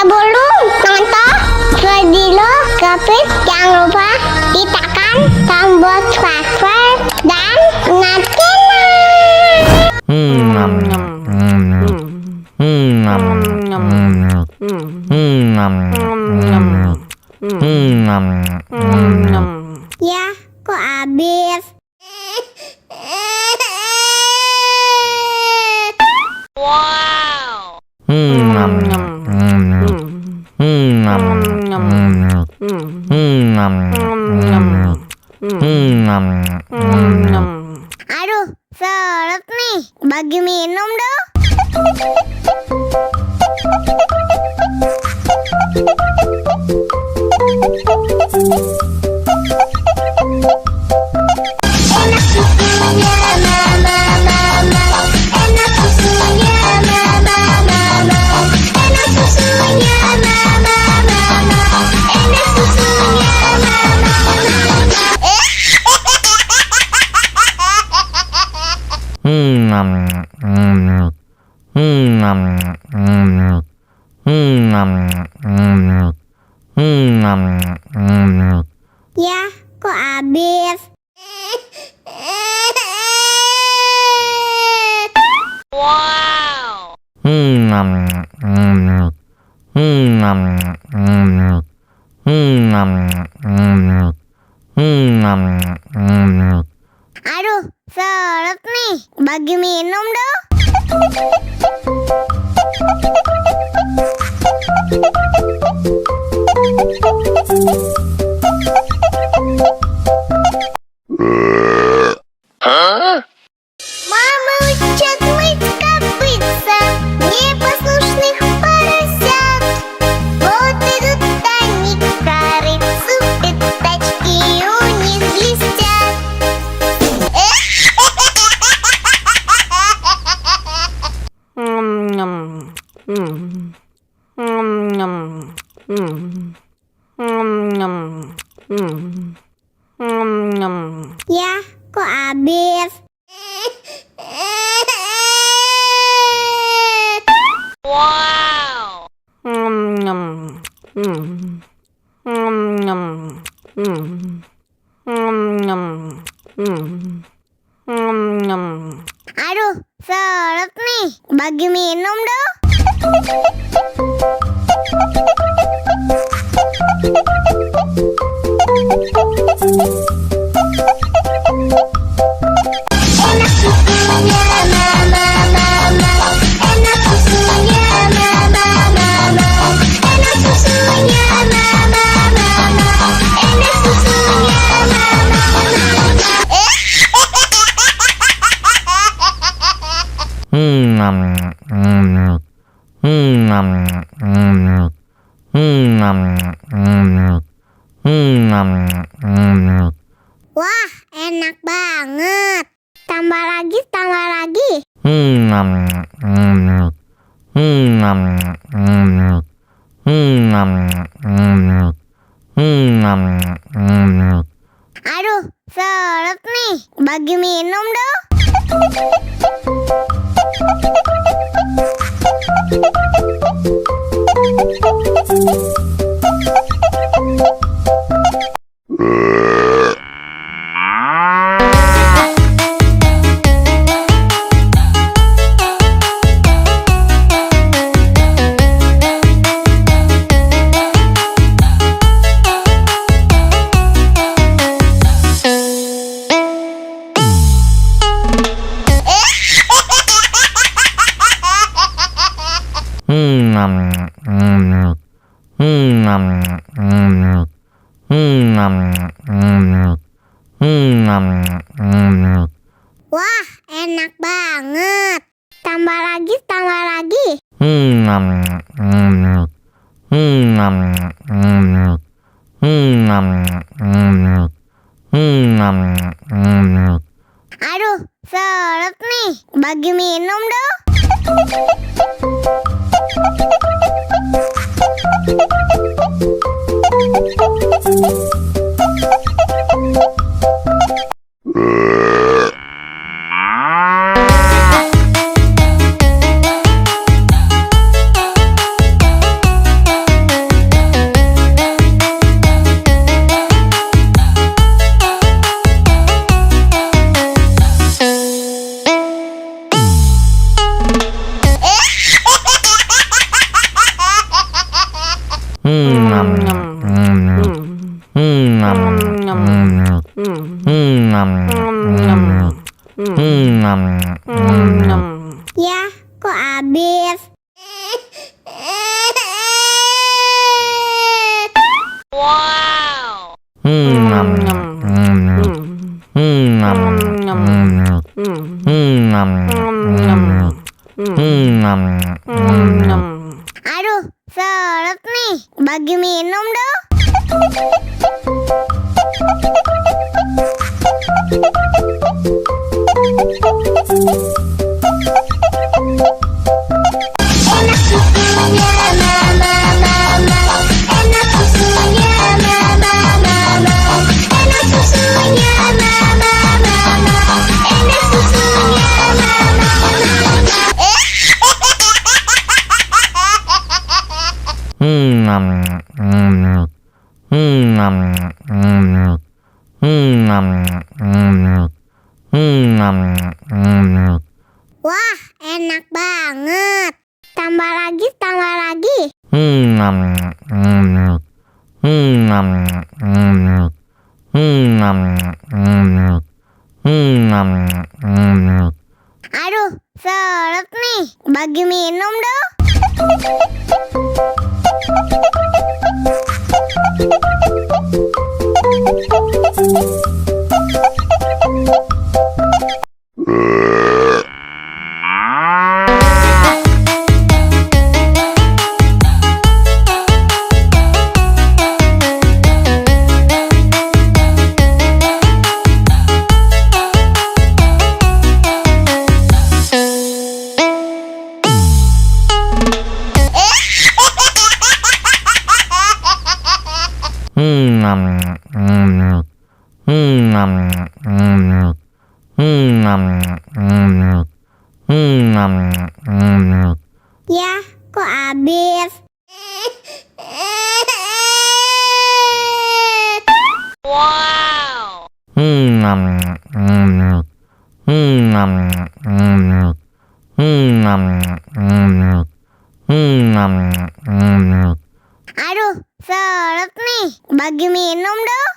Sebelum nonton video Kepit, jangan lupa tekan tombol subscribe dan ya, kok habis? Wow. Aduh, seret nih. Bagi minum dong. Enak susunya mama, enak susunya mama, enak susunya mama, enak susunya ya, kok habis? Wow. Aduh, seret nih. Bagi minum dong. Мама учат мыть копытца, непослушных поросят. Вот идут они к корыцу, пятачки у них блестят. Ya, kok habis? Wow. Aduh, seret nih. Bagi minum dong. Enak susunya mama, enak susunya mama, enak susunya mama, enak susunya Wah, enak banget. Tambah lagi, tambah lagi. Aduh, seret nih. Bagi minum dong. Wah, enak banget. Tambah lagi, tambah lagi. Aduh, seret nih. Bagi minum dong. Ya, kok habis? Wow. Aduh, seret nih. Bagi minum dong. Enak susunya mama, enak susunya mama, enak susunya mama, enak susunya Wah, enak banget. Tambah lagi, tambah lagi. Aduh, seret nih. Bagi minum dong. Ya, kok habis? Wow. Aduh, seret nih. Bagi minum dong.